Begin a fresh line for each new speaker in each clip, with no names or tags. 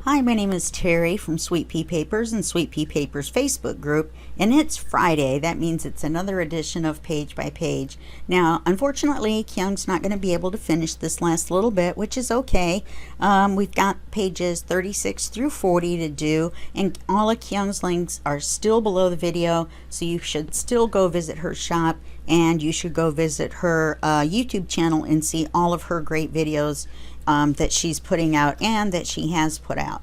Hi, my name is Terry from Sweet Pea Papers and Sweet Pea Papers Facebook group, and it's Friday. That means it's another edition of Page by Page. Now, unfortunately, Kyung's not going to be able to finish this last little bit, which is okay. We've got pages 36 through 40 to do, and all of Kyung's links are still below the video, so you should still go visit her shop, and you should go visit her YouTube channel and see all of her great videos that she's putting out and that she has put out.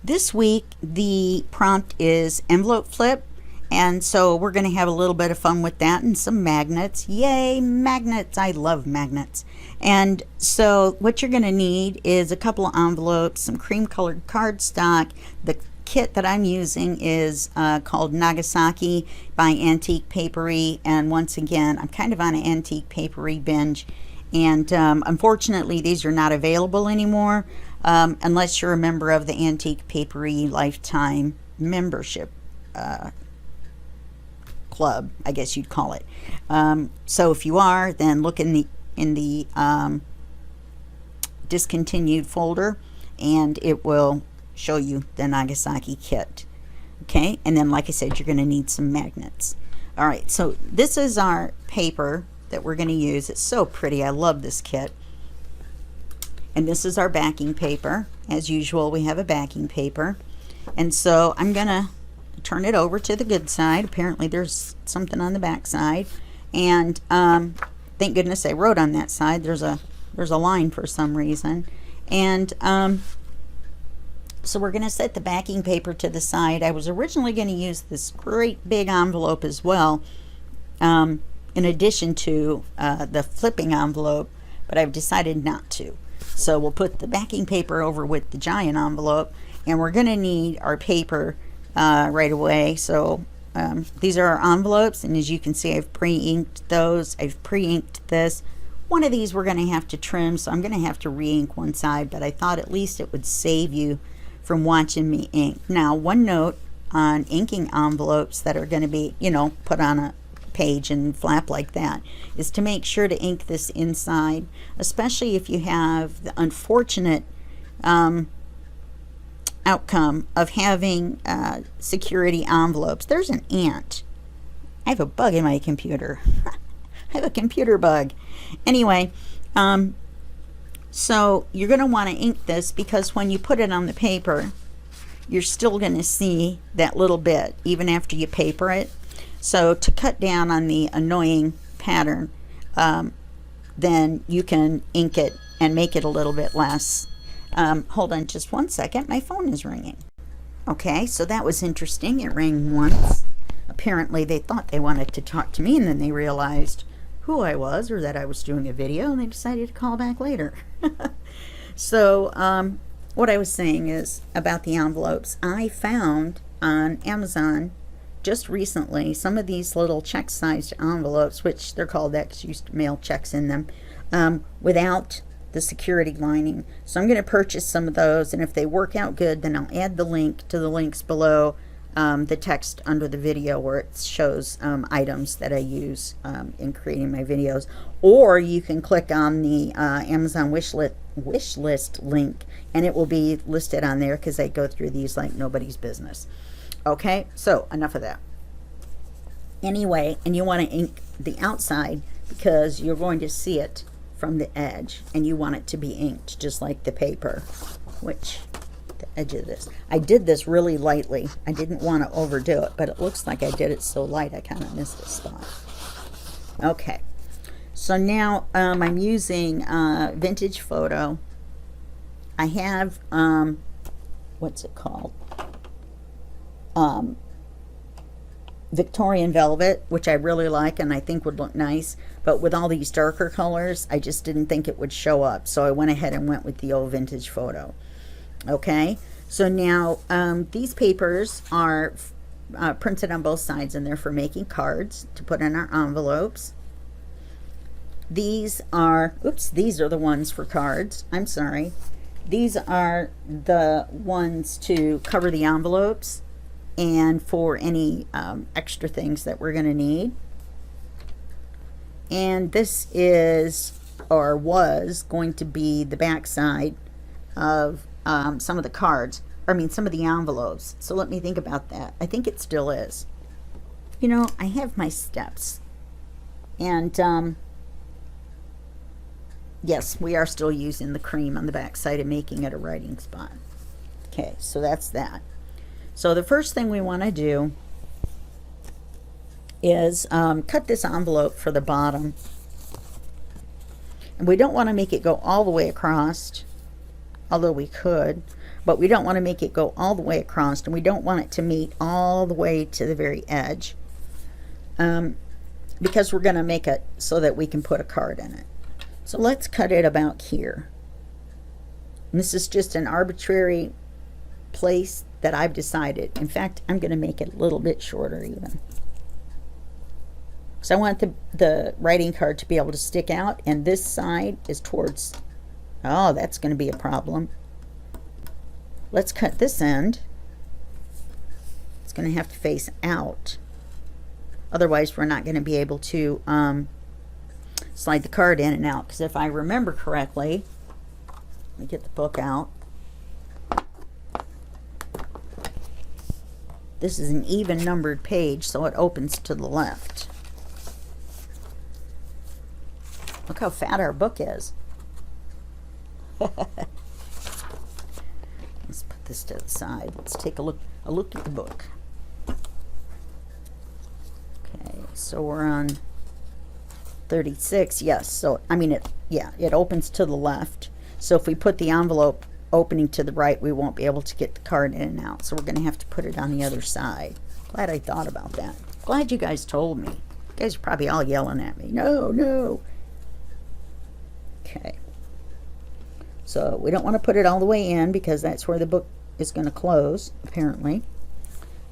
This week the prompt is envelope flip, and so we're going to have a little bit of fun with that and some magnets. Yay, magnets! I love magnets. And so what you're going to need is a couple of envelopes, some cream colored cardstock. The kit that I'm using is called Nagasaki by Antique Paperie, and once again I'm kind of on an Antique Paperie binge. And unfortunately, these are not available anymore unless you're a member of the Antique Paperie Lifetime Membership Club, I guess you'd call it. So if you are, then look in the discontinued folder, and it will show you the Nagasaki kit. Okay, and then like I said, you're going to need some magnets. All right, so this is our paper that we're going to use. It's so pretty. I love this kit. And this is our backing paper. As usual, we have a backing paper. And so I'm going to turn it over to the good side. Apparently there's something on the back side. And thank goodness I wrote on that side. There's a line for some reason. And so we're going to set the backing paper to the side. I was originally going to use this great big envelope as well, in addition to the flipping envelope, but I've decided not to. So we'll put the backing paper over with the giant envelope, and we're going to need our paper right away. So these are our envelopes, and as you can see, I've pre-inked those. I've pre-inked this. One of these we're going to have to trim, so I'm going to have to re-ink one side, but I thought at least it would save you from watching me ink. Now, one note on inking envelopes that are going to be, put on a page and flap like that, is to make sure to ink this inside, especially if you have the unfortunate outcome of having security envelopes. There's an ant. I have a bug in my computer. I have a computer bug. Anyway, so you're going to want to ink this, because when you put it on the paper, you're still going to see that little bit even after you paper it. So to cut down on the annoying pattern, then you can ink it and make it a little bit less. Hold on just one second. My phone is ringing. Okay, so that was interesting. It rang once. Apparently they thought they wanted to talk to me, and then they realized who I was, or that I was doing a video, and they decided to call back later. So what I was saying is about the envelopes. I found on Amazon just recently some of these little check-sized envelopes, which they're called that because you used to mail checks in them, without the security lining. So I'm going to purchase some of those, and if they work out good, then I'll add the link to the links below the text under the video, where it shows items that I use in creating my videos. Or you can click on the Amazon wish list link, and it will be listed on there, because I go through these like nobody's business. Okay, so enough of that. Anyway, and you want to ink the outside, because you're going to see it from the edge, and you want it to be inked just like the paper, which the edge of this. I did this really lightly. I didn't want to overdo it, but it looks like I did it so light I kind of missed the spot. Okay, so now I'm using Vintage Photo. I have, what's it called? Victorian Velvet, which I really like and I think would look nice, but with all these darker colors I just didn't think it would show up, so I went ahead and went with the old Vintage Photo. Okay, so now these papers are printed on both sides, and they're for making cards to put in our envelopes. These are, oops, these are the ones for cards. I'm sorry. These are the ones to cover the envelopes and for any extra things that we're going to need. And this is, or was going to be, the back side of some of the cards, some of the envelopes. So let me think about that. I think it still is. You know, I have my steps. And yes, we are still using the cream on the back side and making it a writing spot. Okay, so that's that. So the first thing we want to do is cut this envelope for the bottom. And we don't want to make it go all the way across, although we could, but we don't want to make it go all the way across, and we don't want it to meet all the way to the very edge, because we're going to make it so that we can put a card in it. So let's cut it about here. And this is just an arbitrary place that I've decided. In fact, I'm going to make it a little bit shorter even. So I want the writing card to be able to stick out, and this side is towards, oh, that's going to be a problem. Let's cut this end. It's going to have to face out. Otherwise, we're not going to be able to slide the card in and out. Because if I remember correctly, let me get the book out. This is an even numbered page, so it opens to the left. Look how fat our book is. Let's put this to the side. Let's take a look at the book. Okay, so we're on 36. Yes, so it opens to the left. So if we put the envelope opening to the right, we won't be able to get the card in and out. So we're going to have to put it on the other side. Glad I thought about that. Glad you guys told me. You guys are probably all yelling at me. No, no. Okay, so we don't want to put it all the way in because that's where the book is going to close, apparently.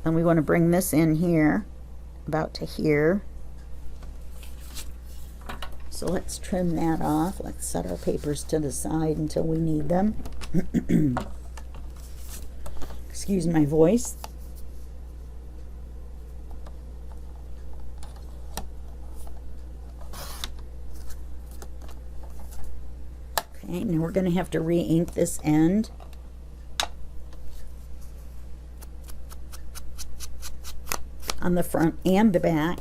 And we want to bring this in here, about to here. So let's trim that off. Let's set our papers to the side until we need them. Excuse my voice. Okay, now we're going to have to re-ink this end. On the front and the back.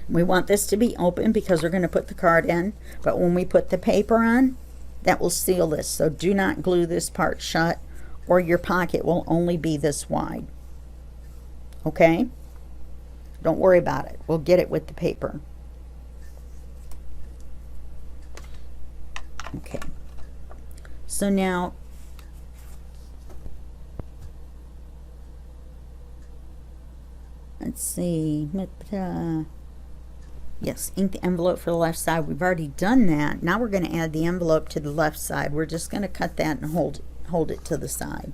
We want this to be open because we're going to put the card in, but when we put the paper on, that will seal this. So do not glue this part shut, or your pocket will only be this wide. Okay? Don't worry about it. We'll get it with the paper. Okay. So now, let's see. Yes, ink the envelope for the left side. We've already done that. Now we're going to add the envelope to the left side. We're just going to cut that and hold it to the side.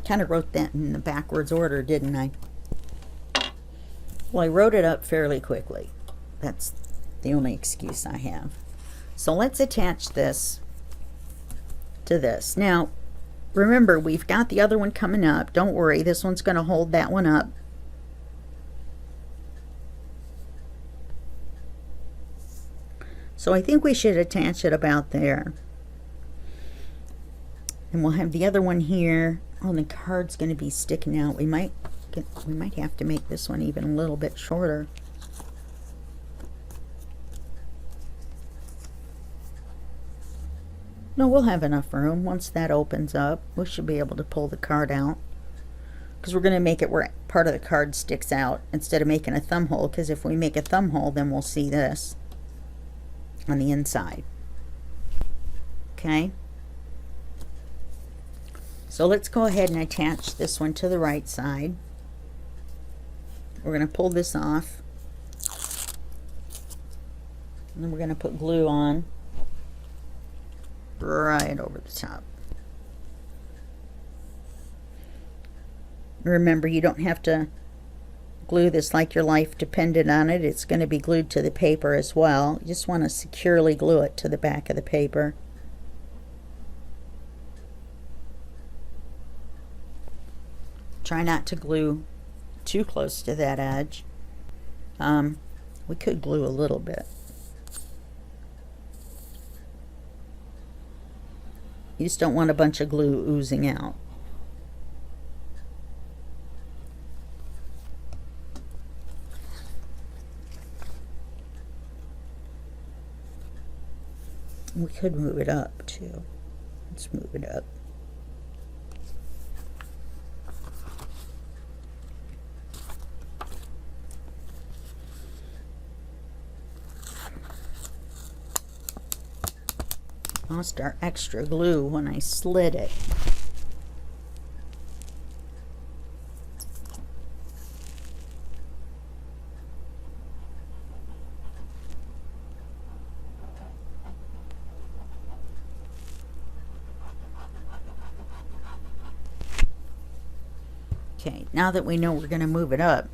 Kind of wrote that in the backwards order, didn't I? Well, I wrote it up fairly quickly. That's the only excuse I have. So let's attach this to this. Now, remember, we've got the other one coming up. Don't worry, this one's going to hold that one up. So I think we should attach it about there. And we'll have the other one here. Oh, the card's going to be sticking out. We might have to make this one even a little bit shorter. No, we'll have enough room. Once that opens up, we should be able to pull the card out. Because we're going to make it where part of the card sticks out instead of making a thumb hole. Because if we make a thumb hole, then we'll see this on the inside. Okay? So let's go ahead and attach this one to the right side. We're going to pull this off. And then we're going to put glue on right over the top. Remember, you don't have to glue this like your life depended on it. It's going to be glued to the paper as well. You just want to securely glue it to the back of the paper. Try not to glue too close to that edge. We could glue a little bit. You just don't want a bunch of glue oozing out. We could move it up too. Let's move it up. Lost our extra glue when I slid it. Okay, now that we know we're going to move it up,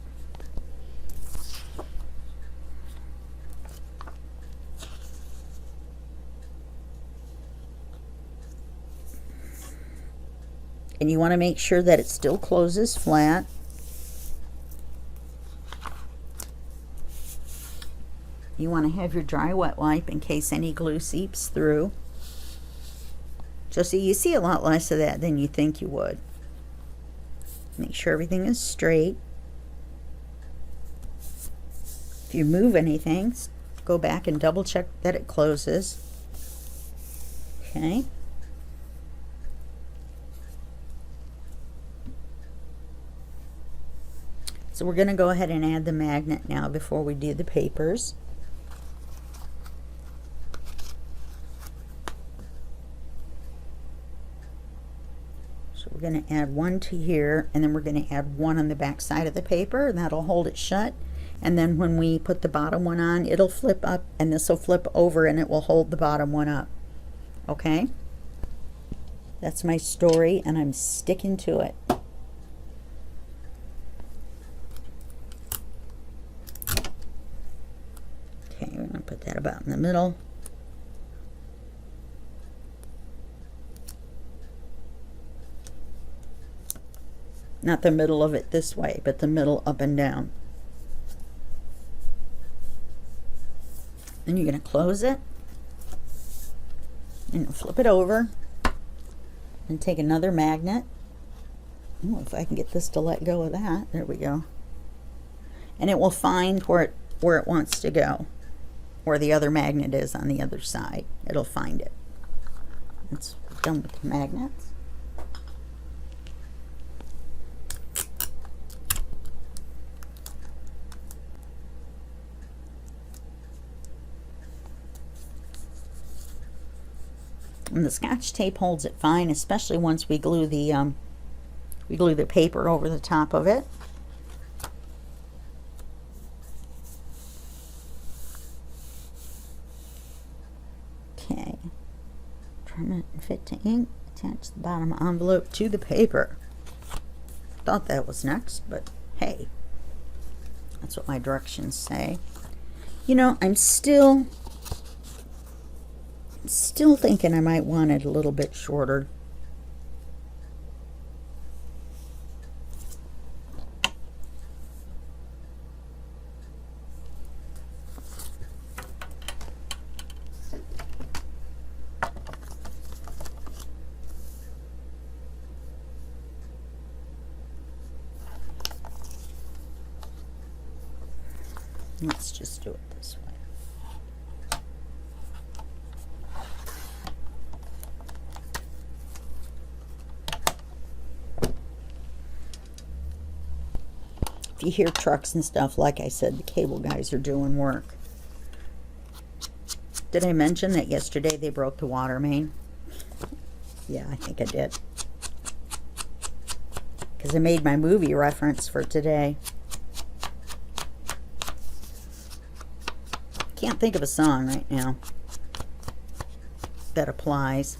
and you want to make sure that it still closes flat. You want to have your dry wet wipe in case any glue seeps through. So see, you see a lot less of that than you think you would. Make sure everything is straight. If you move anything, go back and double check that it closes. Okay. So we're going to go ahead and add the magnet now before we do the papers. So we're going to add one to here, and then we're going to add one on the back side of the paper, and that'll hold it shut. And then when we put the bottom one on, it'll flip up, and this will flip over, and it will hold the bottom one up. Okay? That's my story, and I'm sticking to it. Okay, we're going to put that about in the middle. Not the middle of it this way, but the middle up and down. Then you're going to close it and flip it over and take another magnet. Oh, if I can get this to let go of that. There we go. And it will find where it wants to go, where the other magnet is on the other side. It'll find it. It's done with the magnets. And the Scotch tape holds it fine, especially once we glue the paper over the top of it. Okay, trim it and fit to ink. Attach the bottom envelope to the paper. Thought that was next, but hey, that's what my directions say. You know, I'm still thinking I might want it a little bit shorter. Let's just do it this way. If you hear trucks and stuff, like I said, the cable guys are doing work. Did I mention that yesterday they broke the water main? Yeah, I think I did. Because I made my movie reference for today. Can't think of a song right now that applies.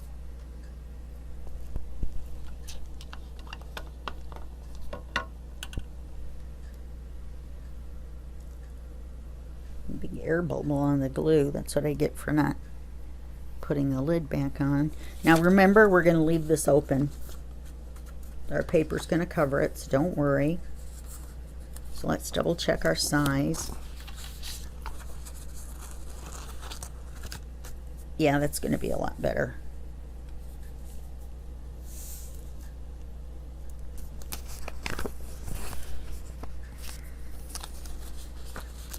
Big air bubble on the glue. That's what I get for not putting the lid back on. Now remember, we're going to leave this open. Our paper's going to cover it, so don't worry. So let's double check our size. Yeah, that's going to be a lot better.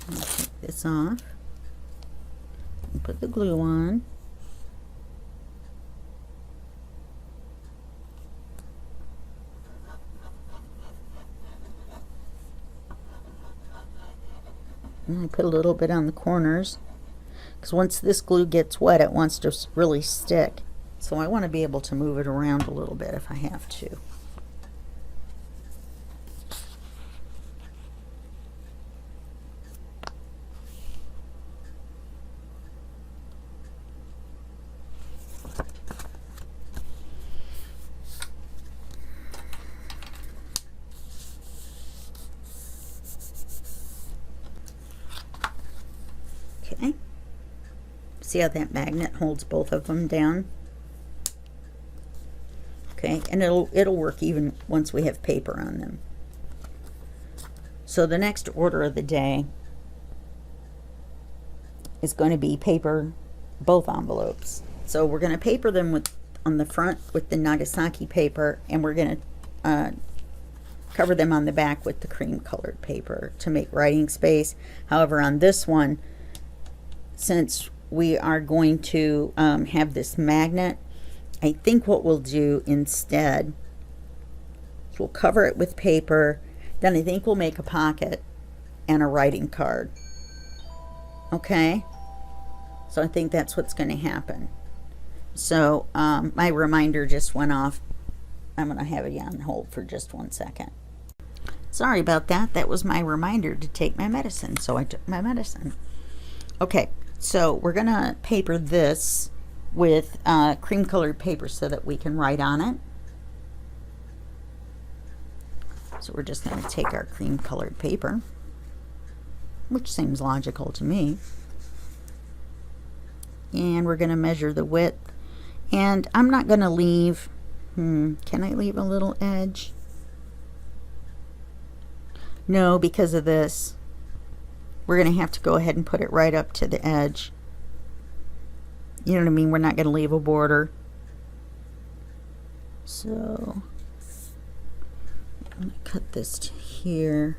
I'll take this off and put the glue on. And I put a little bit on the corners, because once this glue gets wet, it wants to really stick. So I want to be able to move it around a little bit if I have to. Okay. See how that magnet holds both of them down? Okay, and it'll work even once we have paper on them. So the next order of the day is going to be paper both envelopes. So we're going to paper them with on the front with the Nagasaki paper, and we're going to cover them on the back with the cream colored paper to make writing space. However, on this one, since we are going to have this magnet, I think what we'll do instead is we'll cover it with paper. Then I think we'll make a pocket and a writing card. Okay? So I think that's what's going to happen. So my reminder just went off. I'm going to have it on hold for just 1 second. Sorry about that. That was my reminder to take my medicine. So I took my medicine. Okay, so we're going to paper this with cream colored paper so that we can write on it. So we're just going to take our cream colored paper, which seems logical to me, and we're going to measure the width. And I'm not going to leave, can I leave a little edge? No, because of this. We're going to have to go ahead and put it right up to the edge. You know what I mean? We're not going to leave a border. So I'm going to cut this to here.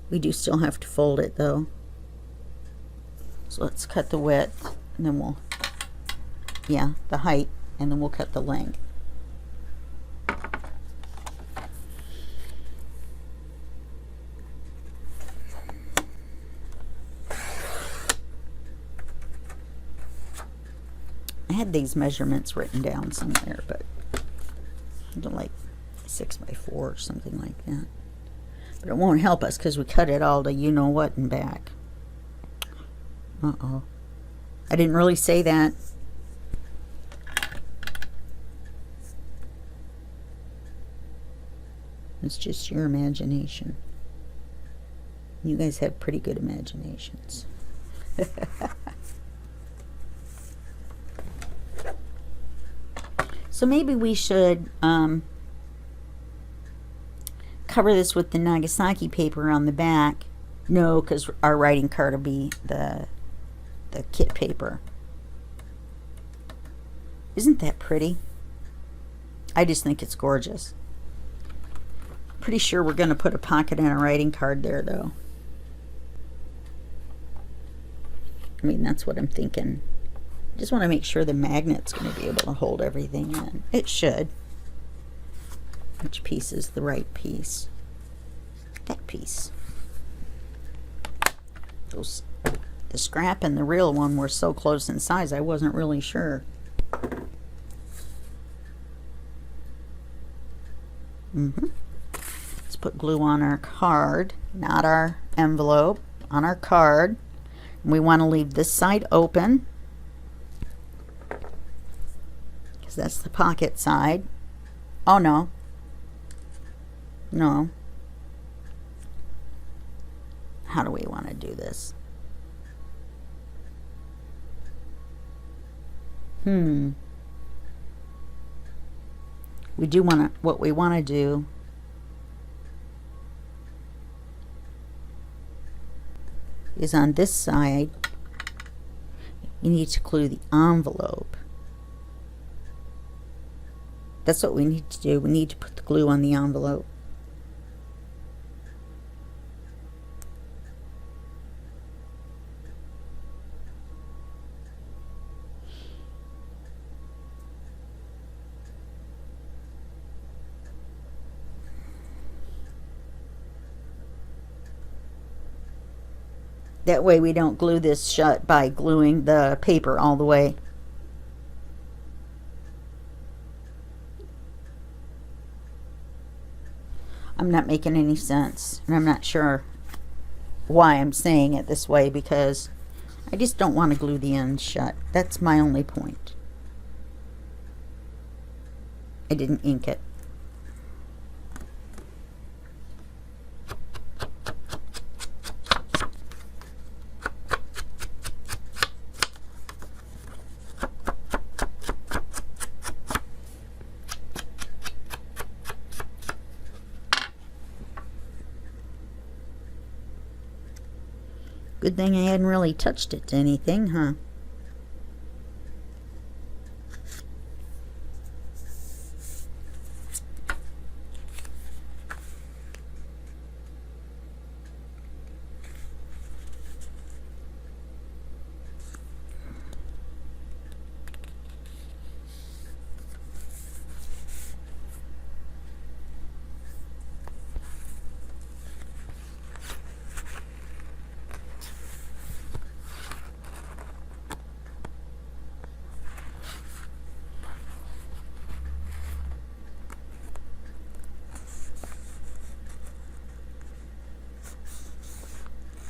We do still have to fold it though. So let's cut the width, and then we'll, yeah, the height, and then we'll cut the length. I had these measurements written down somewhere, but they're like 6 by 4 or something like that. But it won't help us because we cut it all to you know what and back. Uh-oh. I didn't really say that. It's just your imagination. You guys have pretty good imaginations. So maybe we should cover this with the Nagasaki paper on the back. No, because our writing card will be the kit paper. Isn't that pretty? I just think it's gorgeous. Pretty sure we're going to put a pocket and a writing card there, though. I mean, that's what I'm thinking. I just want to make sure the magnet's going to be able to hold everything in. It should. Which piece is the right piece? That piece. The scrap and the real one were so close in size, I wasn't really sure. Let's put glue on our card, not our envelope, on our card. And we want to leave this side open, because that's the pocket side. Oh no. No. How do we want to do this? We do want to, what we want to do is on this side, You need to glue the envelope. That's what we need to do. We need to put the glue on the envelope. That way we don't glue this shut by gluing the paper all the way. I'm not making any sense, and I'm not sure why I'm saying it this way, because I just don't want to glue the ends shut. That's my only point. I didn't ink it. Good thing I hadn't really touched it to anything, huh?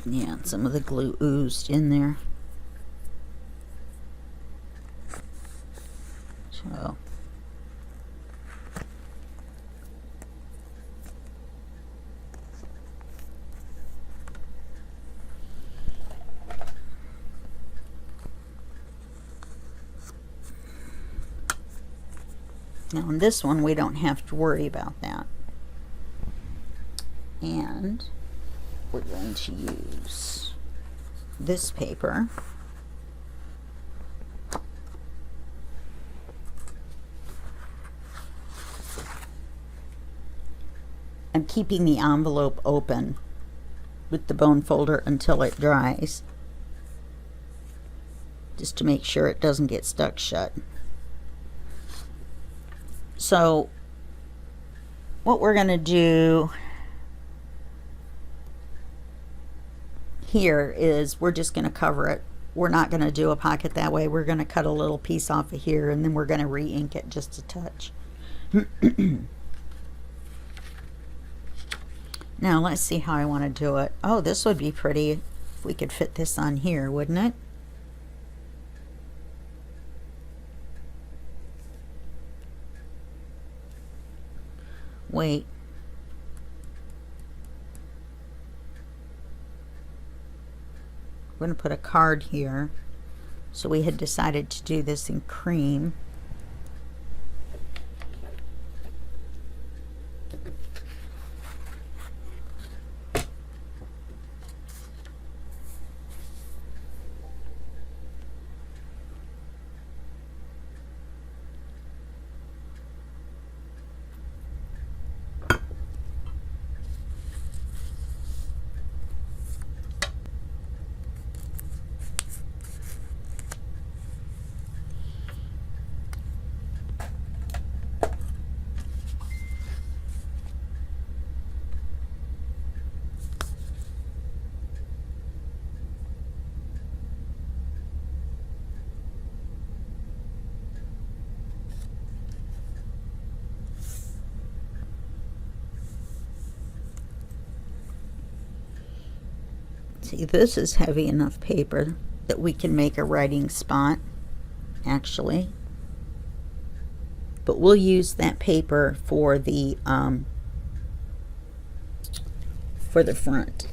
Yeah, some of the glue oozed in there. So now on this one we don't have to worry about that. And we're going to use this paper. I'm keeping the envelope open with the bone folder until it dries, just to make sure it doesn't get stuck shut. So what we're going to do here is we're just going to cover it. We're not going to do a pocket that way. We're going to cut a little piece off of here, and then we're going to re-ink it just a touch. Now let's see how I want to do it. Oh, this would be pretty if we could fit this on here, wouldn't it? Wait. We're going to put a card here. So we had decided to do this in cream. See, this is heavy enough paper that we can make a writing spot, actually. But we'll use that paper for the front.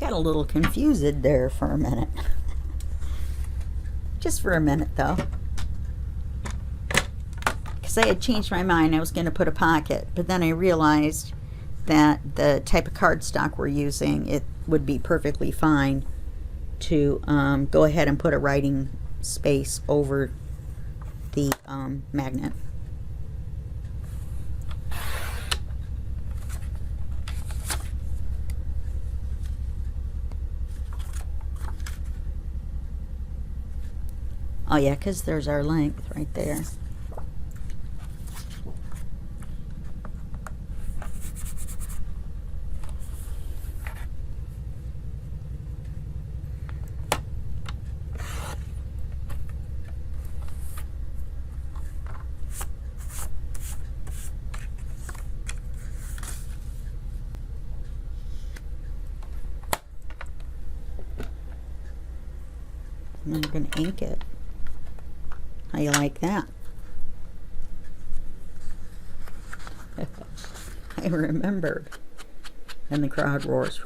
Got a little confused there for a minute. Just for a minute though. Because I had changed my mind. I was going to put a pocket, but then I realized that the type of cardstock we're using, it would be perfectly fine to go ahead and put a writing space over the magnet. Oh yeah, because there's our length right there. And then we're going to ink it. How you like that? I remembered. And the crowd roars.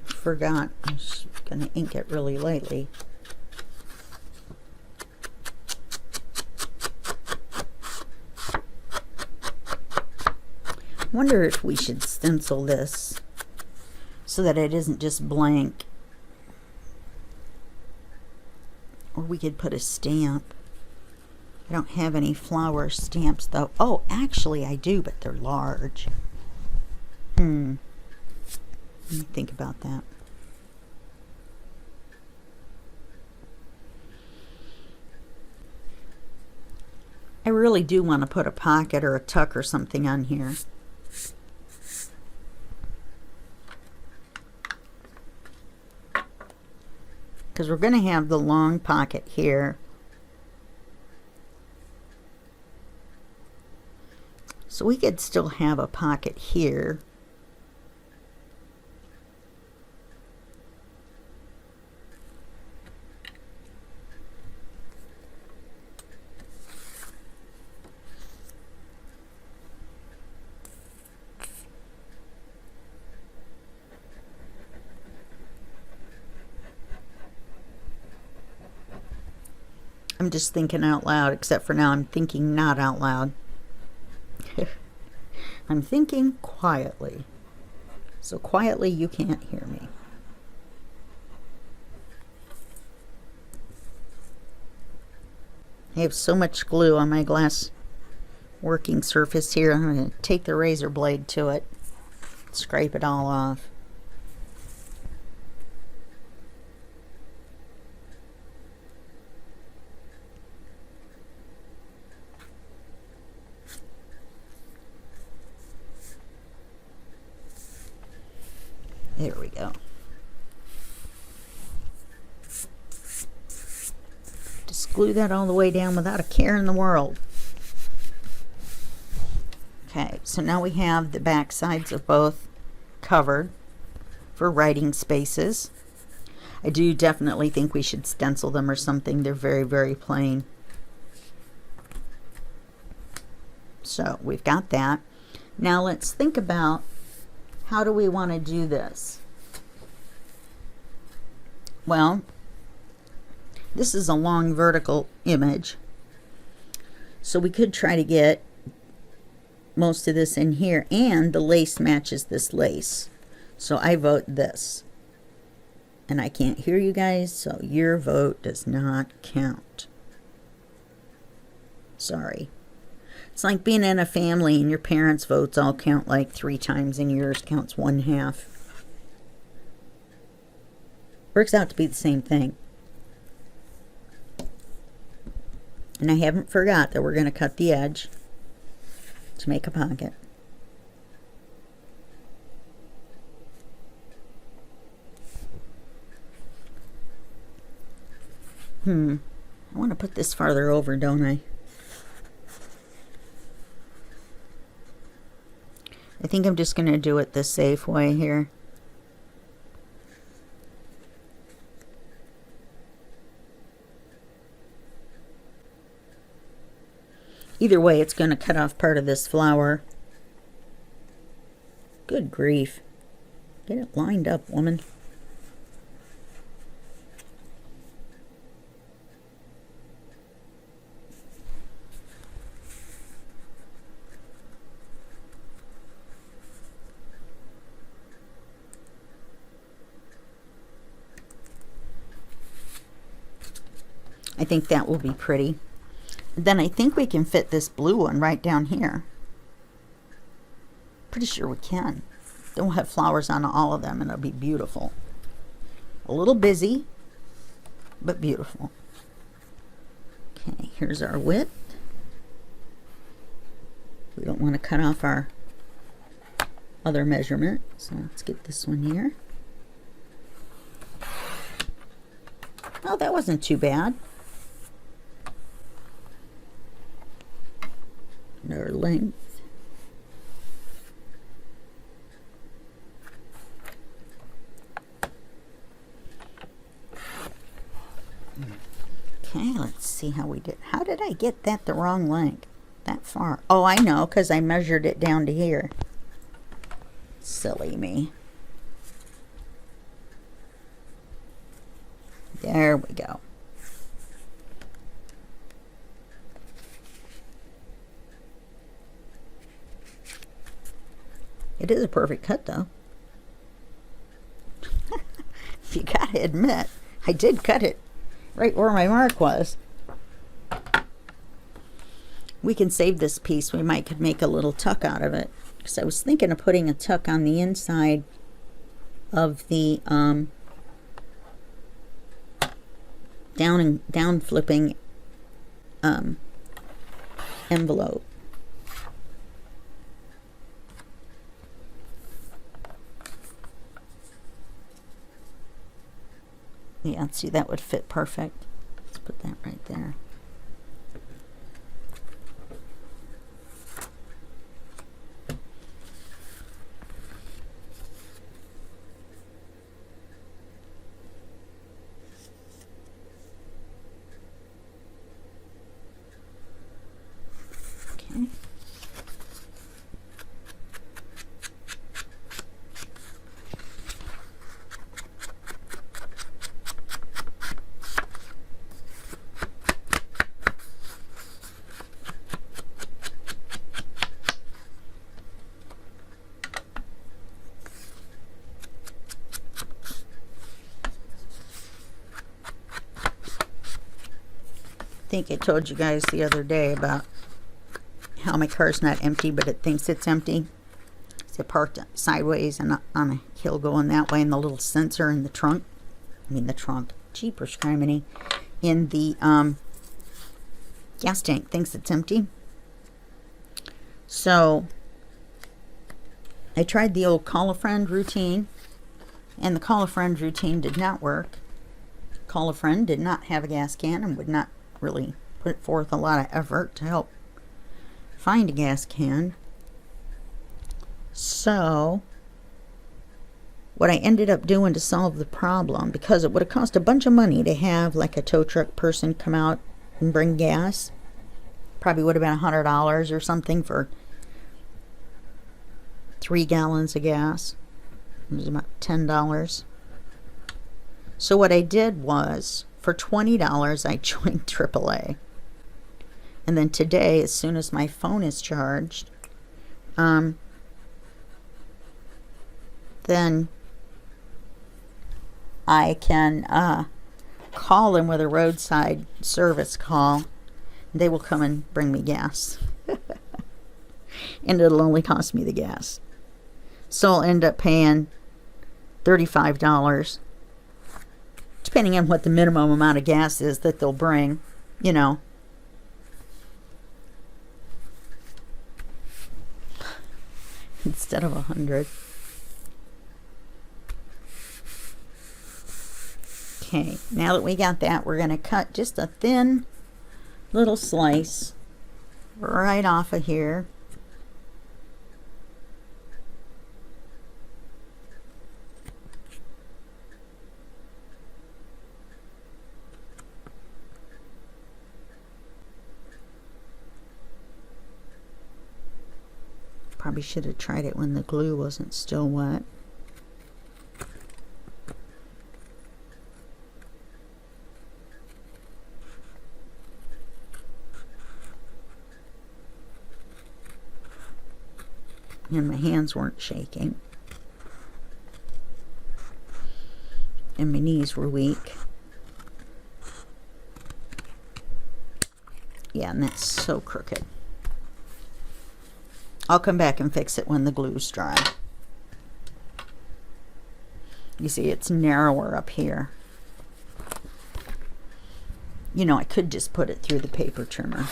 Forgot. I'm just going to ink it really lightly. I wonder if we should stencil this so that it isn't just blank. Or we could put a stamp. I don't have any flower stamps though. Oh, actually I do, but they're large. Let me think about that. I really do want to put a pocket or a tuck or something on here. Because we're going to have the long pocket here. So we could still have a pocket here. I'm just thinking out loud, except for now I'm thinking not out loud. I'm thinking quietly. So quietly you can't hear me. I have so much glue on my glass working surface here. I'm going to take the razor blade to it, scrape it all off. There we go. Just glue that all the way down without a care in the world. Okay, so now we have the back sides of both covered for writing spaces. I do definitely think we should stencil them or something. They're very, very plain. So we've got that. Now let's think about, how do we want to do this? Well, this is a long vertical image, so we could try to get most of this in here, and the lace matches this lace. So I vote this. And I can't hear you guys, so your vote does not count. Sorry. It's like being in a family and your parents' votes all count like 3 times and yours counts 1/2. Works out to be the same thing. And I haven't forgot that we're going to cut the edge to make a pocket. I want to put this farther over, don't I? I think I'm just going to do it the safe way here. Either way, it's going to cut off part of this flower. Good grief. Get it lined up, woman. I think that will be pretty. Then I think we can fit this blue one right down here. Pretty sure we can. Then we'll have flowers on all of them and it'll be beautiful. A little busy, but beautiful. Okay, here's our width. We don't want to cut off our other measurement, so let's get this one here. Oh, that wasn't too bad. Our length. Okay, let's see how we did. How did I get that the wrong length? That far? Oh, I know, because I measured it down to here. Silly me. There we go. It is a perfect cut, though. You gotta admit, I did cut it right where my mark was. We can save this piece. We could make a little tuck out of it. Because I was thinking of putting a tuck on the inside of the down flipping envelope. Yeah, see, that would fit perfect. Let's put that right there. Okay. I think I told you guys the other day about how my car's not empty, but it thinks it's empty. It's parked sideways and on a hill going that way, and the little sensor in the trunk, jeepers criminy, in the gas tank thinks it's empty. So I tried the old call a friend routine, and the call a friend routine did not work. Call a friend did not have a gas can and would not really put forth a lot of effort to help find a gas can. So what I ended up doing to solve the problem, because it would have cost a bunch of money to have like a tow truck person come out and bring gas, probably would have been $100 or something for 3 gallons of gas. It was about $10. So what I did was, for $20, I joined AAA. And then today, as soon as my phone is charged, then I can call them with a roadside service call. They will come and bring me gas. And it'll only cost me the gas. So I'll end up paying $35, depending on what the minimum amount of gas is that they'll bring, you know. Instead of 100. Okay, now that we got that, we're going to cut just a thin little slice right off of here. Probably should have tried it when the glue wasn't still wet. And my hands weren't shaking. And my knees were weak. Yeah, and that's so crooked. I'll come back and fix it when the glue's dry. You see, it's narrower up here. You know, I could just put it through the paper trimmer.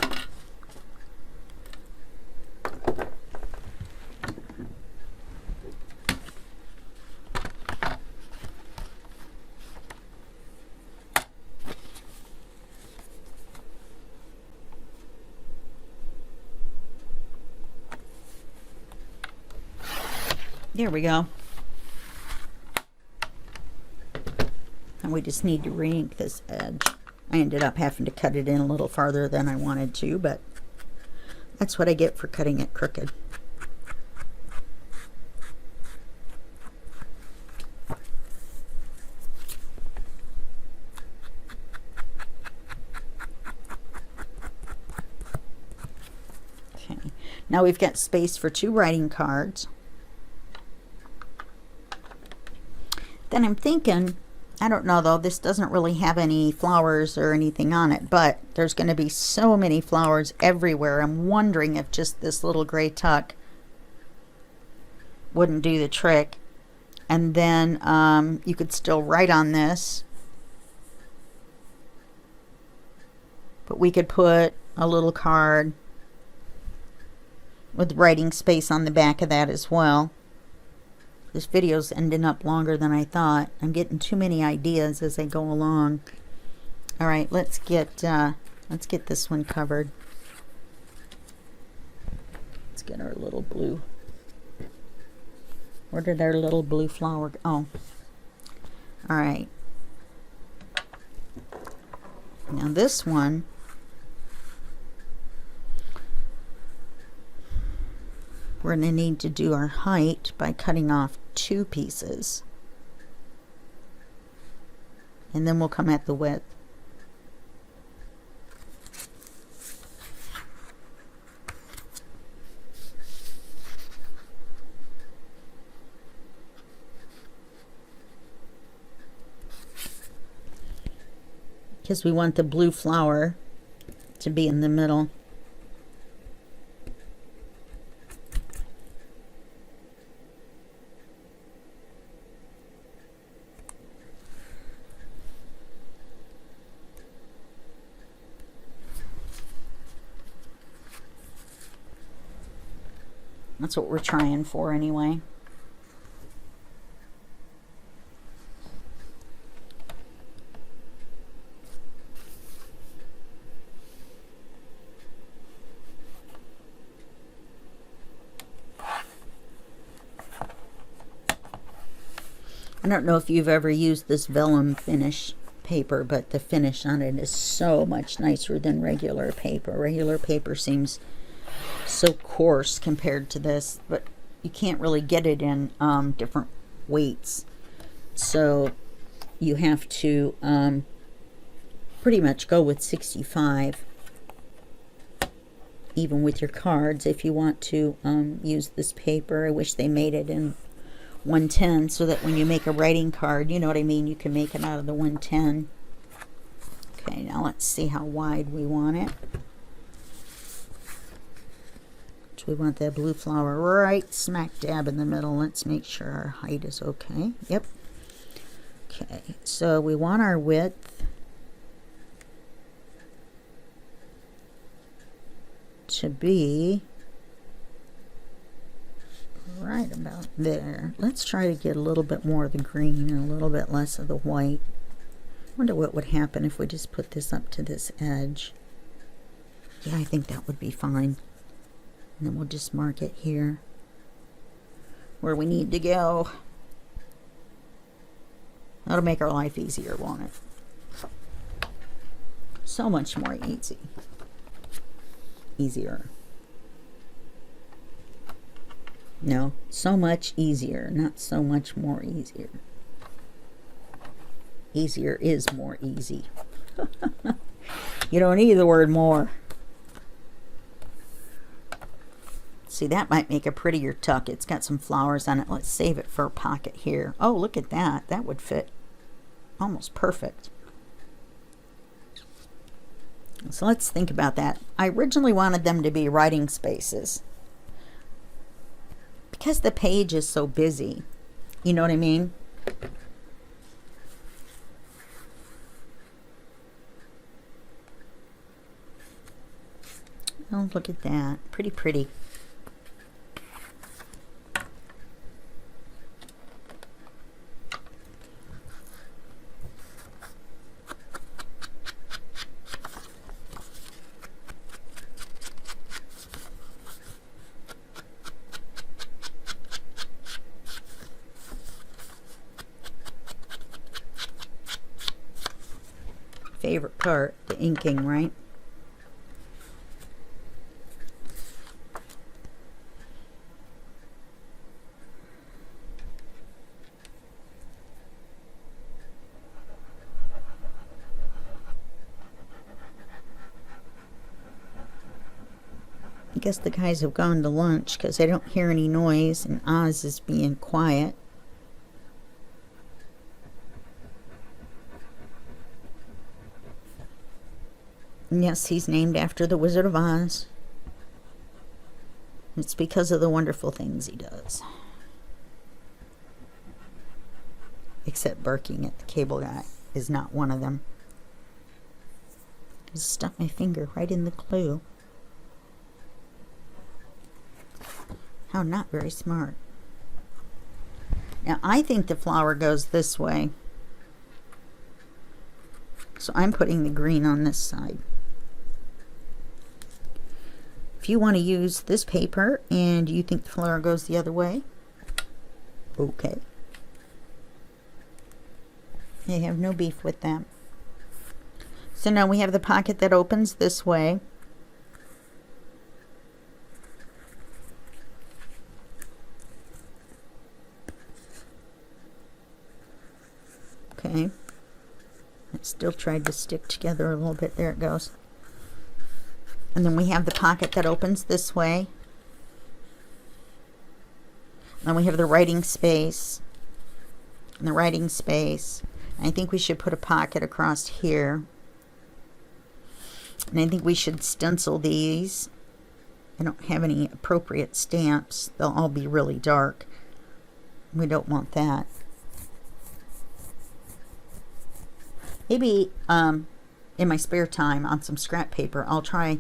There we go. And we just need to re-ink this edge. I ended up having to cut it in a little farther than I wanted to, but that's what I get for cutting it crooked. Okay, now we've got space for 2 writing cards. Then I'm thinking, I don't know though, this doesn't really have any flowers or anything on it, but there's going to be so many flowers everywhere. I'm wondering if just this little gray tuck wouldn't do the trick. And then you could still write on this, but we could put a little card with writing space on the back of that as well. This video's ending up longer than I thought. I'm getting too many ideas as I go along. All right, let's get this one covered. Let's get our little blue. Where did our little blue flower go? Oh, all right. Now this one, we're going to need to do our height by cutting off 2 pieces. And then we'll come at the width. Because we want the blue flower to be in the middle. That's what we're trying for anyway. I don't know if you've ever used this vellum finish paper, but the finish on it is so much nicer than regular paper. Regular paper seems so coarse compared to this, but you can't really get it in different weights, so you have to pretty much go with 65 even with your cards if you want to use this paper. I wish they made it in 110 so that when you make a writing card, you know what I mean, you can make it out of the 110. Okay, now let's see how wide we want it. We want that blue flower right smack dab in the middle. Let's make sure our height is okay. Yep. Okay, so we want our width to be right about there. Let's try to get a little bit more of the green and a little bit less of the white. I wonder what would happen if we just put this up to this edge. Yeah, I think that would be fine. And then we'll just mark it here where we need to go. That'll make our life easier, won't it? So much more easy. Easier. No, so much easier, not so much more easier. Easier is more easy. You don't need the word more. See, that might make a prettier tuck. It's got some flowers on it. Let's save it for a pocket here. Oh, look at that. That would fit almost perfect. So let's think about that. I originally wanted them to be writing spaces because the page is so busy. You know what I mean? Oh, look at that. Pretty, pretty. Favorite part, the inking, right? I guess the guys have gone to lunch because I don't hear any noise and Oz is being quiet. And yes, he's named after the Wizard of Oz. It's because of the wonderful things he does. Except barking at the cable guy is not one of them. I just stuck my finger right in the clue. How not very smart. Now, I think the flower goes this way. So I'm putting the green on this side. If you want to use this paper and you think the flower goes the other way, okay. I have no beef with that. So now we have the pocket that opens this way. Okay. It still tried to stick together a little bit. There it goes. And then we have the pocket that opens this way. Then we have the writing space. And the writing space. And I think we should put a pocket across here. And I think we should stencil these. I don't have any appropriate stamps. They'll all be really dark. We don't want that. Maybe in my spare time on some scrap paper, I'll try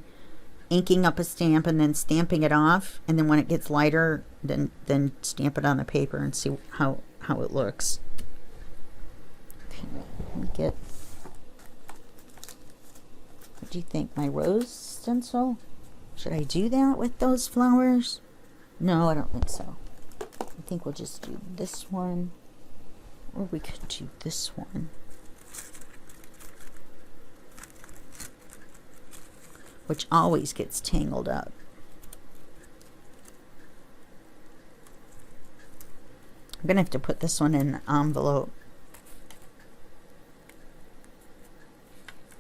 inking up a stamp and then stamping it off, and then when it gets lighter, then stamp it on the paper and see how it looks. Let me get. What do you think? My rose stencil? Should I do that with those flowers? No, I don't think so. I think we'll just do this one, or we could do this one. Which always gets tangled up. I'm going to have to put this one in an envelope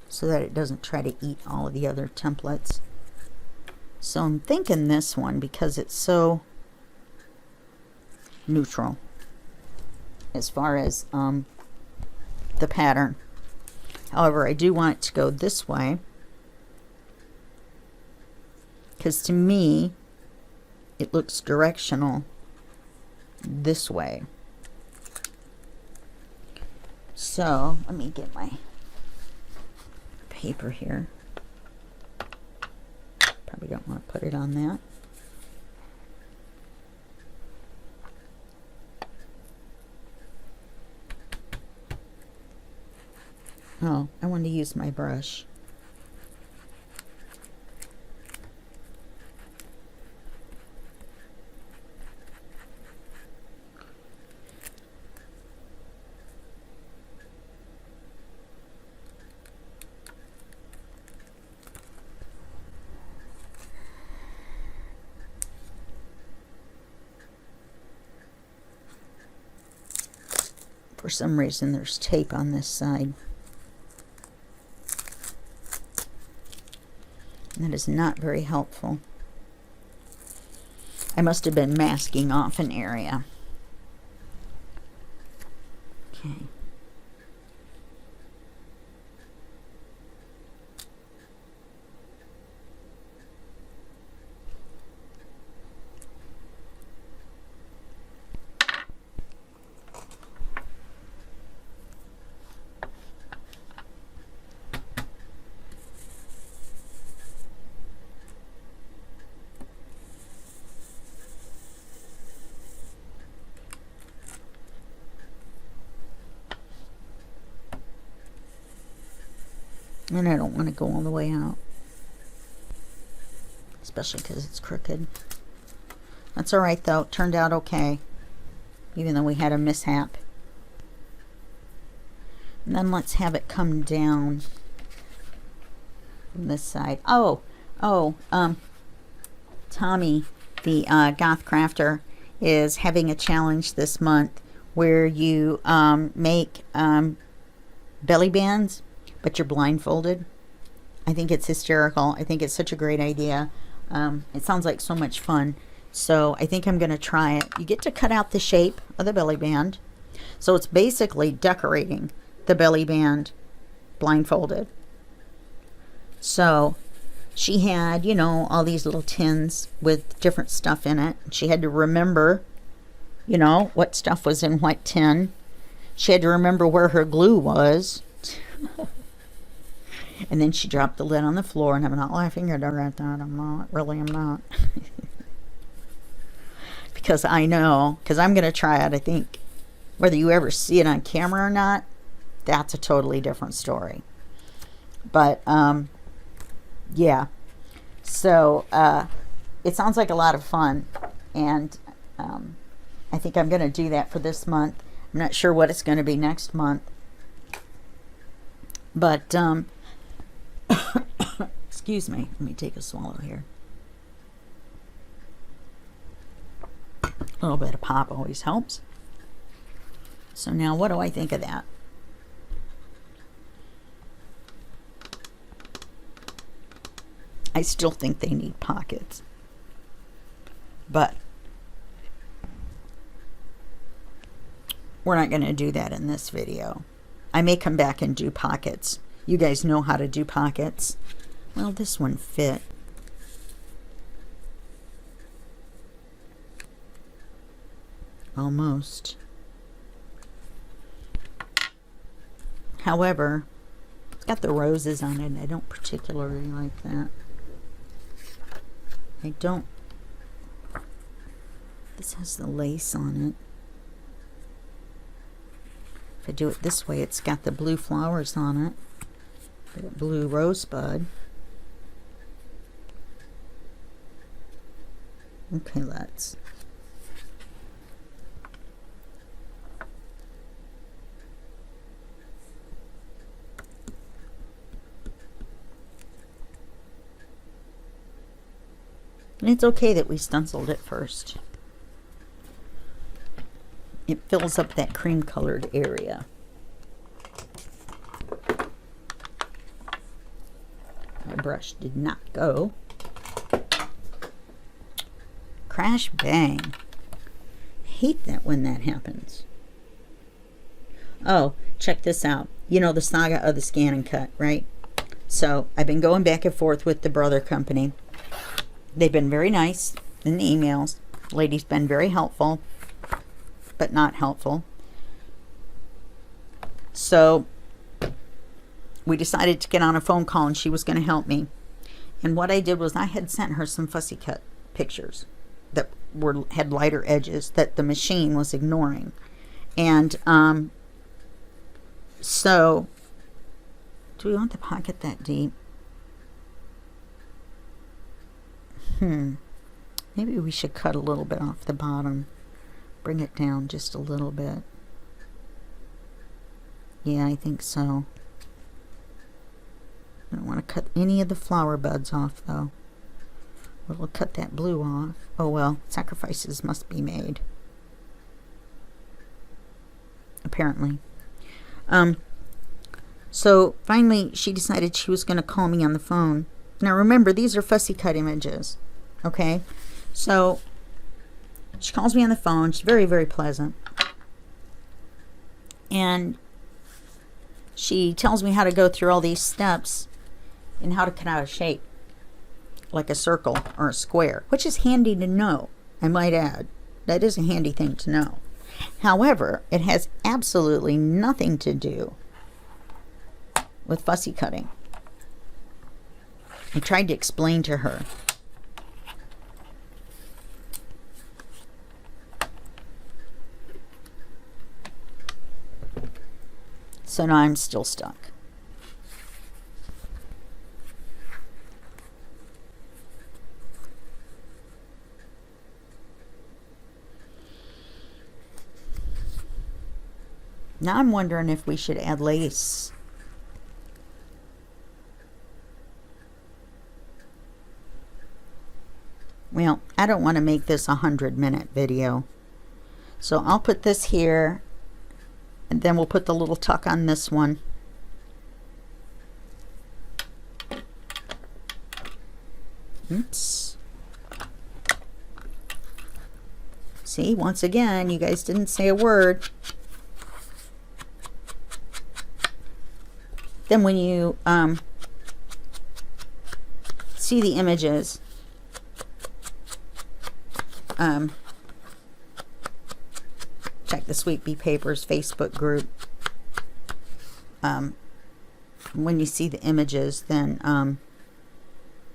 so that it doesn't try to eat all of the other templates. So I'm thinking this one because it's so neutral as far as the pattern. However, I do want it to go this way, because to me it looks directional this way. So let me get my paper here. Probably don't want to put it on that. Oh, I wanted to use my brush. For some reason, there's tape on this side. That is not very helpful. I must have been masking off an area. Okay. And I don't want to go all the way out, especially because it's crooked. That's all right though. It turned out okay, even though we had a mishap. And then let's have it come down from this side. Tommy, the goth crafter, is having a challenge this month where you make belly bands, but you're blindfolded. I think it's hysterical. I think it's such a great idea. It sounds like so much fun. So I think I'm going to try it. You get to cut out the shape of the belly band. So it's basically decorating the belly band blindfolded. So she had, you know, all these little tins with different stuff in it. She had to remember, you know, what stuff was in what tin. She had to remember where her glue was. And then she dropped the lid on the floor, and I'm not laughing at her at that. I'm not. Because I know, because I'm going to try it. I think whether you ever see it on camera or not, that's a totally different story. But, yeah. So, it sounds like a lot of fun. And I think I'm going to do that for this month. I'm not sure what it's going to be next month. But, excuse me, let me take a swallow here. A little bit of pop always helps. So now what do I think of that? I still think they need pockets. But we're not going to do that in this video. I may come back and do pockets. You guys know how to do pockets. Well, this one fit. Almost. However, it's got the roses on it. I don't particularly like that. I don't. This has the lace on it. If I do it this way, it's got the blue flowers on it. The blue rosebud. Okay, let's. And it's okay that we stenciled it first. It fills up that cream colored area. My brush did not go. Crash bang. I hate that when that happens. Oh, check this out. You know the saga of the scan and cut, right? So I've been going back and forth with the brother company. They've been very nice in the emails. The lady's been very helpful, but not helpful. So we decided to get on a phone call, and she was going to help me. And what I did was I had sent her some fussy cut pictures that had lighter edges that the machine was ignoring. And so do we want the pocket that deep? Maybe we should cut a little bit off the bottom. Bring it down just a little bit. Yeah, I think so. I don't want to cut any of the flower buds off, though. We'll cut that blue off. Oh well, sacrifices must be made. apparently. So finally she decided she was going to call me on the phone. Now remember, these are fussy cut images. Okay, so she calls me on the phone. She's very, very pleasant. And she tells me how to go through all these steps and how to cut out a shape, like a circle or a square, which is handy to know, I might add. That is a handy thing to know. However, it has absolutely nothing to do with fussy cutting. I tried to explain to her. So now I'm still stuck. Now I'm wondering if we should add lace. Well, I don't want to make this a 100-minute video. So I'll put this here, and then we'll put the little tuck on this one. Oops. See, once again, you guys didn't say a word. Then when you see the images, check the Sweet Bee Papers Facebook group. When you see the images, then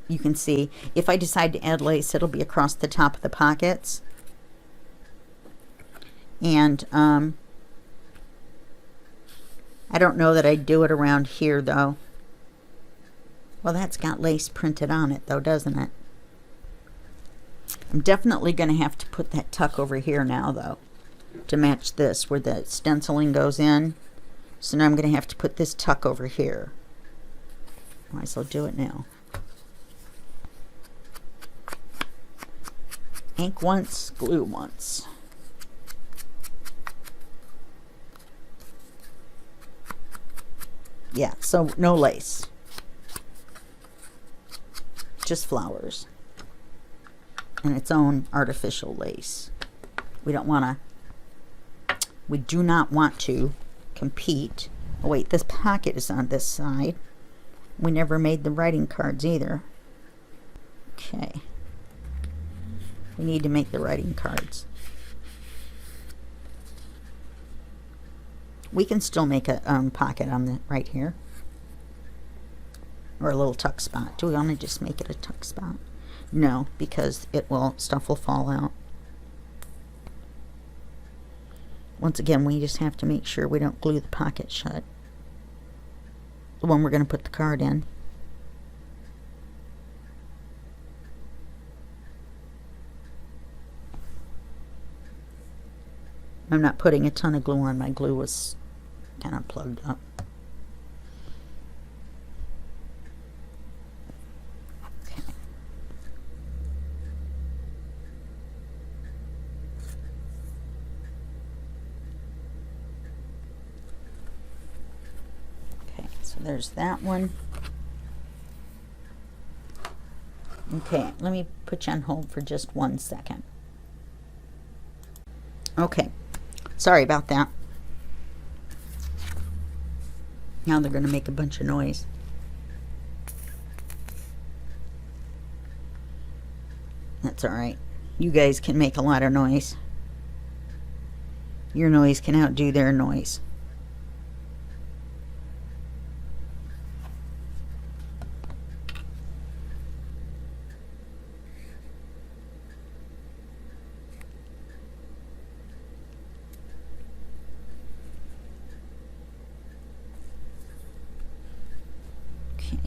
you can see. If I decide to add lace, it'll be across the top of the pockets. And I don't know that I'd do it around here, though. Well, that's got lace printed on it, though, doesn't it? I'm definitely going to have to put that tuck over here now, though, to match this, where the stenciling goes in. So now I'm going to have to put this tuck over here. Might as well do it now. Ink once, glue once. Yeah, so no lace. Just flowers. And its own artificial lace. We don't want to, we do not want to compete. Oh wait, this pocket is on this side. We never made the writing cards either. Okay. We need to make the writing cards. We can still make a pocket on the right here. Or a little tuck spot. Do we want to just make it a tuck spot? No, because stuff will fall out. Once again, we just have to make sure we don't glue the pocket shut. The one we're going to put the card in. I'm not putting a ton of glue on. My glue was kind of plugged up. Okay. Okay, so there's that one. Okay, let me put you on hold for just 1 second. Okay. Sorry about that. Now they're going to make a bunch of noise. That's alright. You guys can make a lot of noise. Your noise can outdo their noise.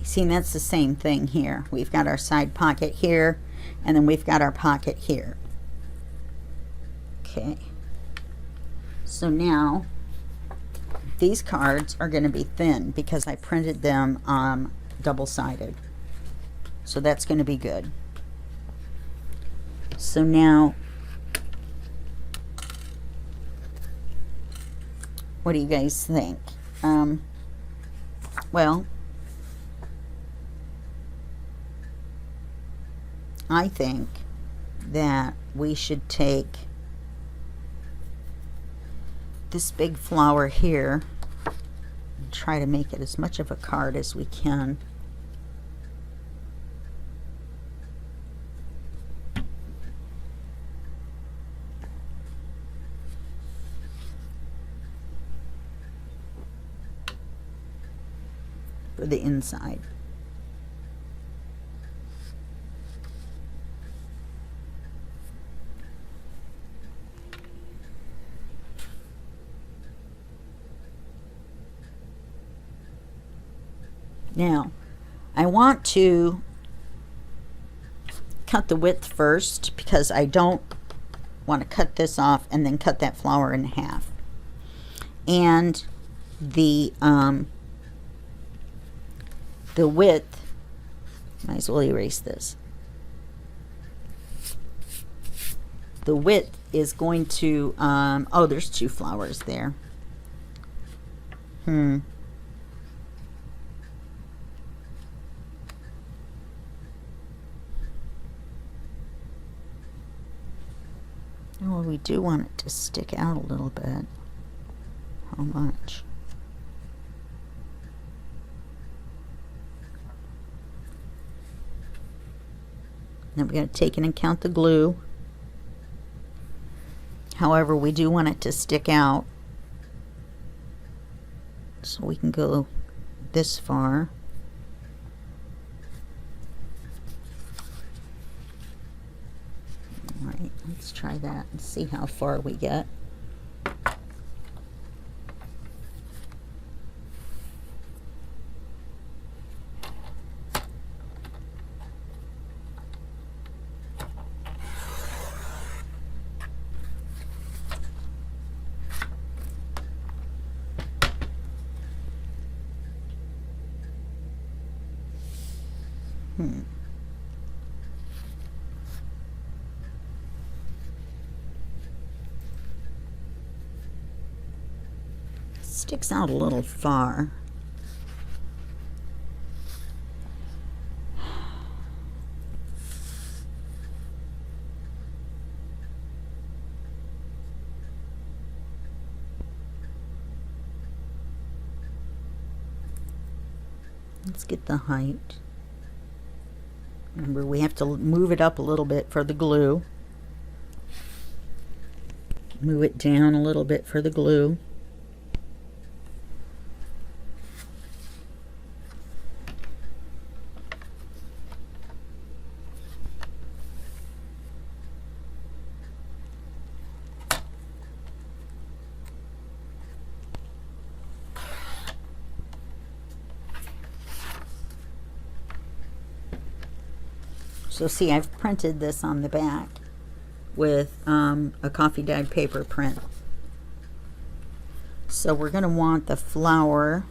See, that's the same thing here. We've got our side pocket here, and then we've got our pocket here. Okay. So now, these cards are going to be thin because I printed them double-sided. So that's going to be good. So now, What do you guys think? Well, I think that we should take this big flower here and try to make it as much of a card as we can. For the inside. Now, I want to cut the width first because I don't want to cut this off and then cut that flower in half. And the width, might as well erase this. The width is going to, oh, there's two flowers there. Well, we do want it to stick out a little bit. How much? Now we're going to take into account the glue. However, we do want it to stick out. So we can go this far. Alright, let's try that and see how far we get. Sticks out a little far. Let's get the height. Remember, we have to move it up a little bit for the glue. Move it down a little bit for the glue. So see, I've printed this on the back with a coffee dyed paper print. So we're going to want the flower,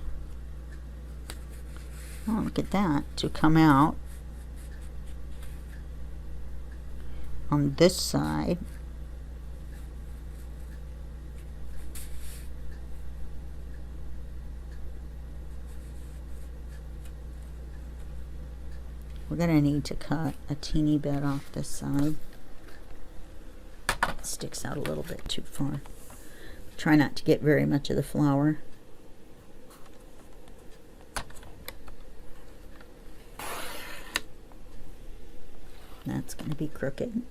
oh look at that, to come out on this side. We're going to need to cut a teeny bit off this side. It sticks out a little bit too far. Try not to get very much of the flower. That's going to be crooked.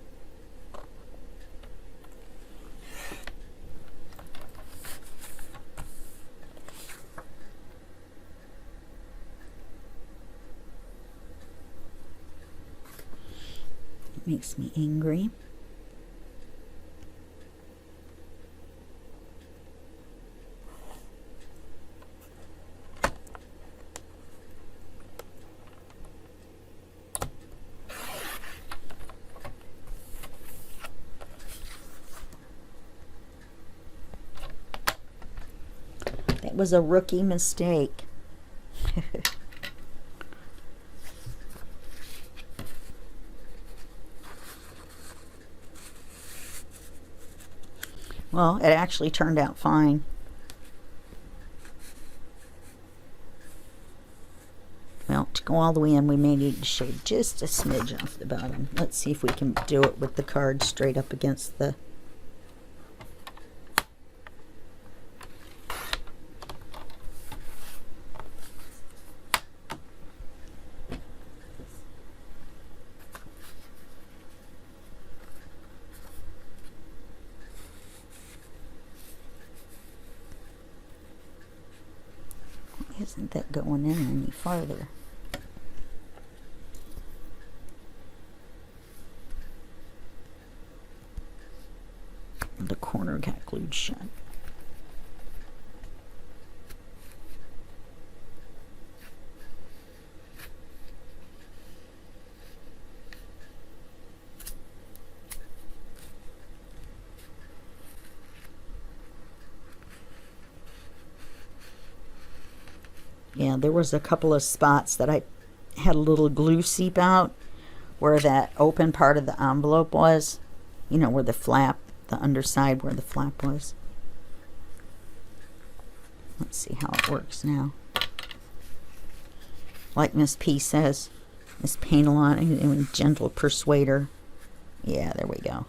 Makes me angry. That was a rookie mistake. Well, it actually turned out fine. to go all the way in, we may need to shave just a smidge off the bottom. Let's see if we can do it with the card straight up against the... Isn't that going in any farther? The corner got glued shut. Yeah, there was a couple of spots that I had a little glue seep out where that open part of the envelope was. You know, where the flap, the underside where the flap was. Let's see how it works now. Like Miss P says, Miss Paintalon and Gentle Persuader. Yeah, there we go.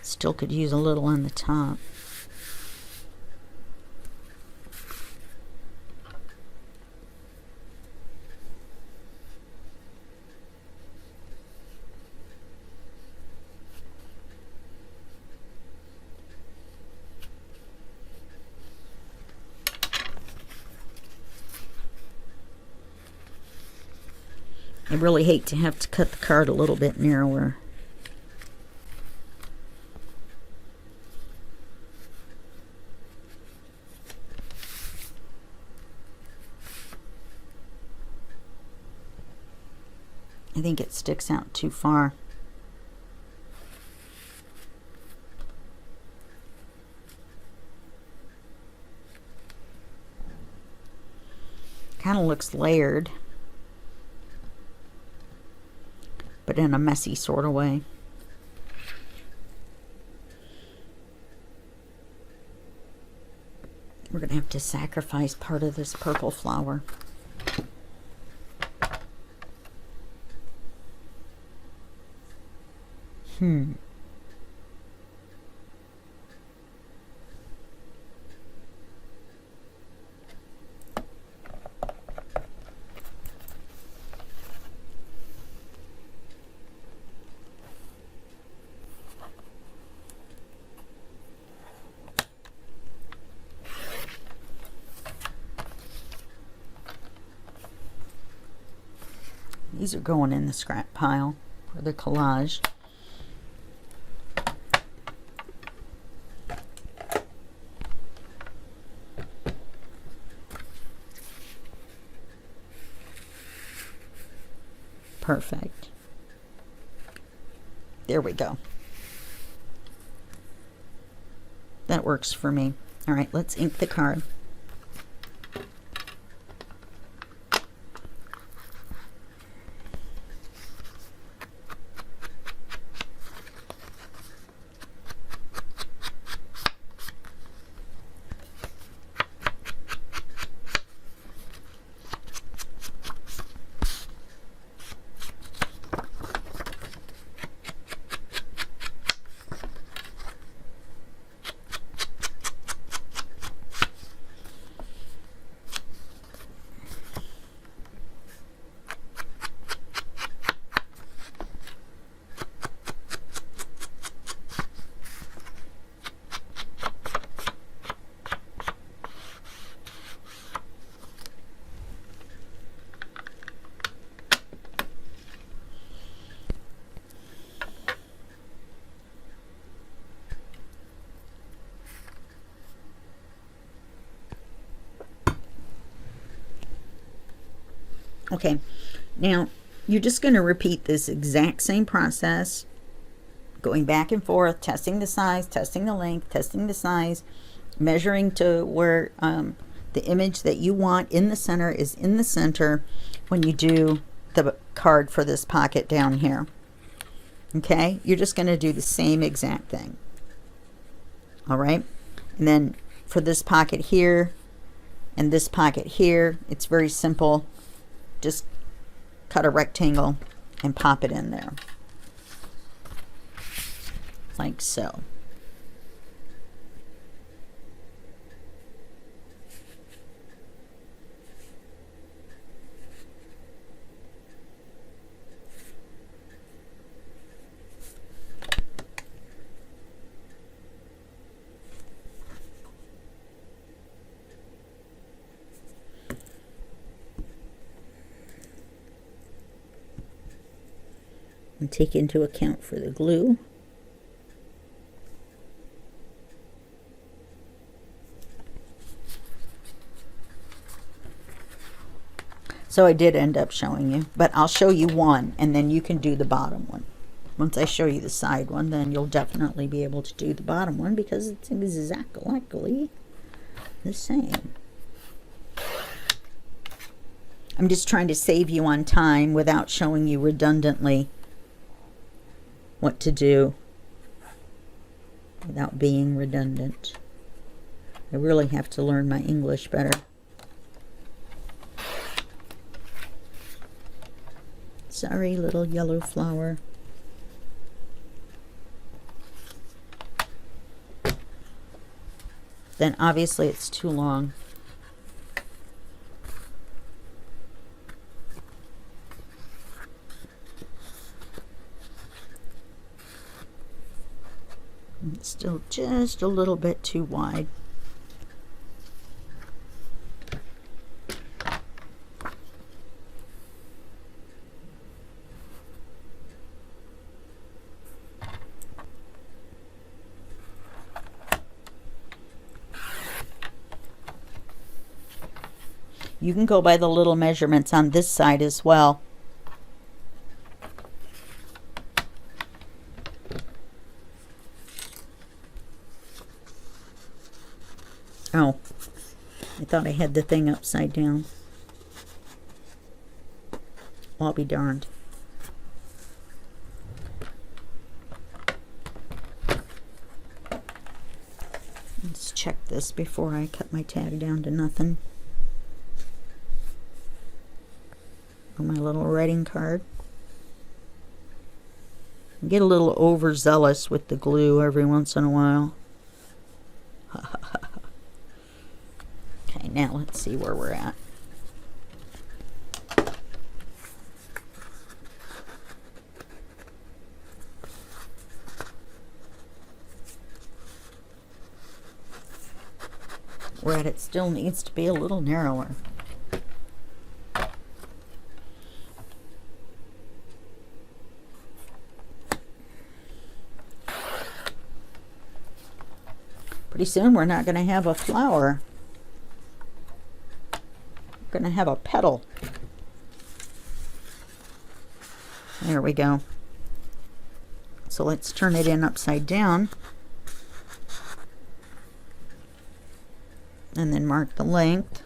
Still could use a little on the top. I really hate to have to cut the card a little bit narrower. I think it sticks out too far. Kind of looks layered, but in a messy sort of way. We're going to have to sacrifice part of this purple flower. These are going in the scrap pile for the collage. Perfect. There we go. That works for me. All right, let's ink the card. Okay, now you're just going to repeat this exact same process, going back and forth, testing the size, testing the length, testing the size, measuring to where the image that you want in the center is in the center when you do the card for this pocket down here. Okay, you're just going to do the same exact thing. All right, and then for this pocket here, And this pocket here, it's very simple. Just cut a rectangle and pop it in there. Like so. And take into account for the glue. So I did end up showing you, but I'll show you one and then you can do the bottom one. Once I show you the side one, then you'll definitely be able to do the bottom one because it's exactly the same. I'm just trying to save you on time without showing you redundantly what to do without being redundant. I really have to learn my English better. Sorry, little yellow flower. Then obviously it's too long. It's still just a little bit too wide. You can go by the little measurements on this side as well. Oh, I thought I had the thing upside down. I'll be darned. Let's check this before I cut my tag down to nothing. On my little writing card. I get a little overzealous with the glue every once in a while. Okay, now let's see where we're at. We're at it still needs to be a little narrower. Pretty soon we're not going to have a flower. We're going to have a petal. There we go. So let's turn it in upside down. And then mark the length.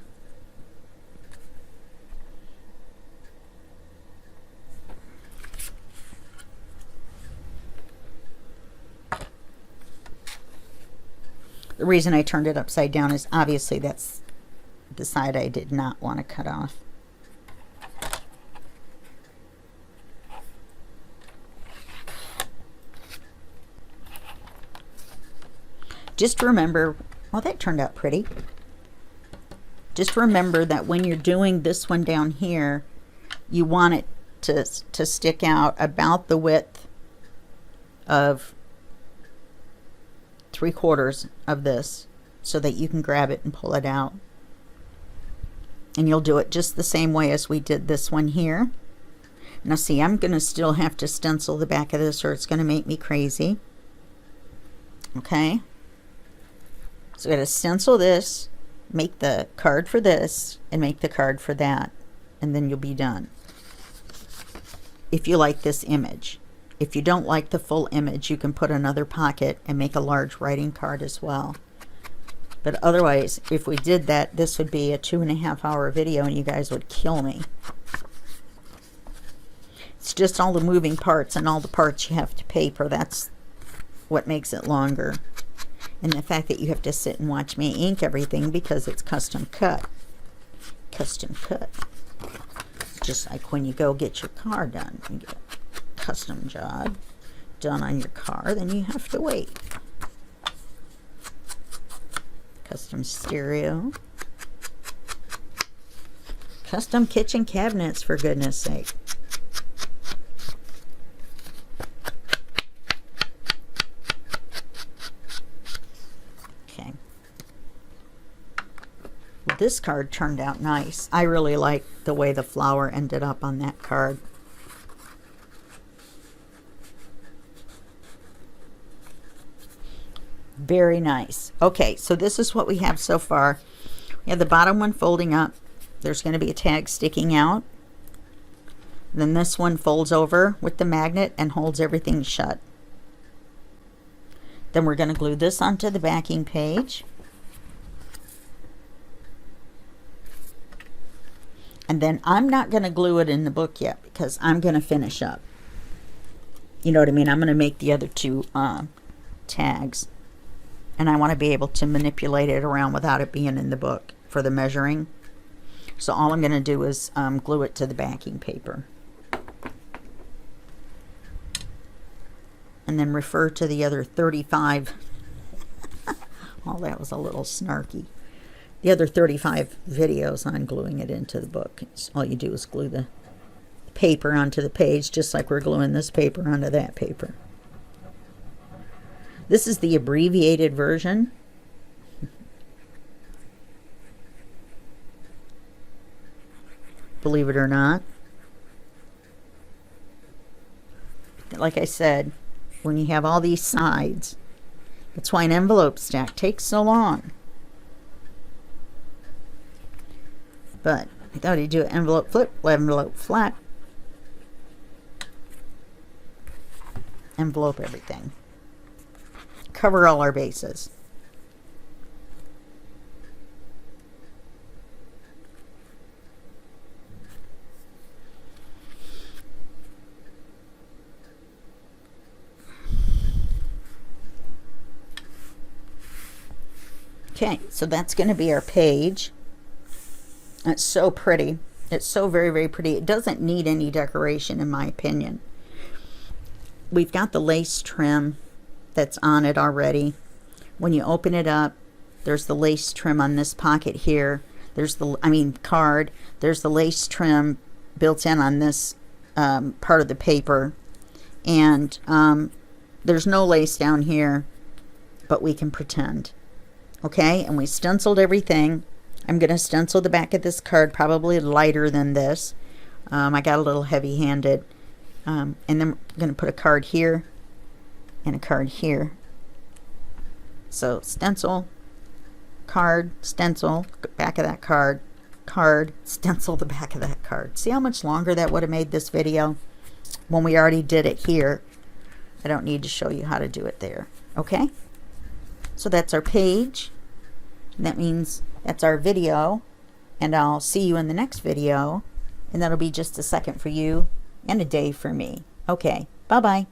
The reason I turned it upside down is obviously that's the side I did not want to cut off. Just remember, well, that turned out pretty. Just remember that when you're doing this one down here, you want it to stick out about the width of 3/4 of this so that you can grab it and pull it out. And you'll do it just the same way as we did this one here. Now see, I'm going to still have to stencil the back of this or it's going to make me crazy. Okay? So I'm going to stencil this, make the card for this, and make the card for that. And then you'll be done. If you like this image. If you don't like the full image, you can put another pocket and make a large writing card as well. But otherwise, if we did that, this would be a 2.5-hour video and you guys would kill me. It's just all the moving parts and all the parts you have to paper. That's what makes it longer. And the fact that you have to sit and watch me ink everything because it's custom cut. custom cut. Just like when you go get your car done. You get a custom job done on your car, then you have to wait. Custom stereo. Custom kitchen cabinets, for goodness sake. Okay. Well, this card turned out nice. I really like the way the flower ended up on that card. Very nice. Okay, so this is what we have so far. We have the bottom one folding up. There's going to be a tag sticking out. Then this one folds over with the magnet and holds everything shut. Then we're going to glue this onto the backing page. And then I'm not going to glue it in the book yet because I'm going to finish up. You know what I mean? I'm going to make the other two tags. And I want to be able to manipulate it around without it being in the book for the measuring. So all I'm going to do is glue it to the backing paper. And then refer to the other 35. Oh, that was a little snarky. The other 35 videos on gluing it into the book. All you do is glue the paper onto the page, just like we're gluing this paper onto that paper. This is the abbreviated version. Believe it or not. Like I said, when you have all these sides, that's why an envelope stack takes so long. But I thought he'd do an envelope flip, envelope flap, envelope everything. Cover all our bases. Okay, so that's going to be our page. It's so pretty. It's so very, very pretty. It doesn't need any decoration, in my opinion. We've got the lace trim that's on it already. When you open it up, there's the lace trim on this pocket here. There's the, card. There's the lace trim built in on this part of the paper. And there's no lace down here, but we can pretend. Okay, and we stenciled everything. I'm going to stencil the back of this card probably lighter than this. I got a little heavy-handed. And then I'm going to put a card here and a card here. So stencil, card, stencil, back of that card, card, stencil the back of that card. See how much longer that would have made this video when we already did it here. I don't need to show you how to do it there. Okay? So that's our page. That means that's our video. And I'll see you in the next video. And that'll be just a second for you and a day for me. Okay. Bye-bye.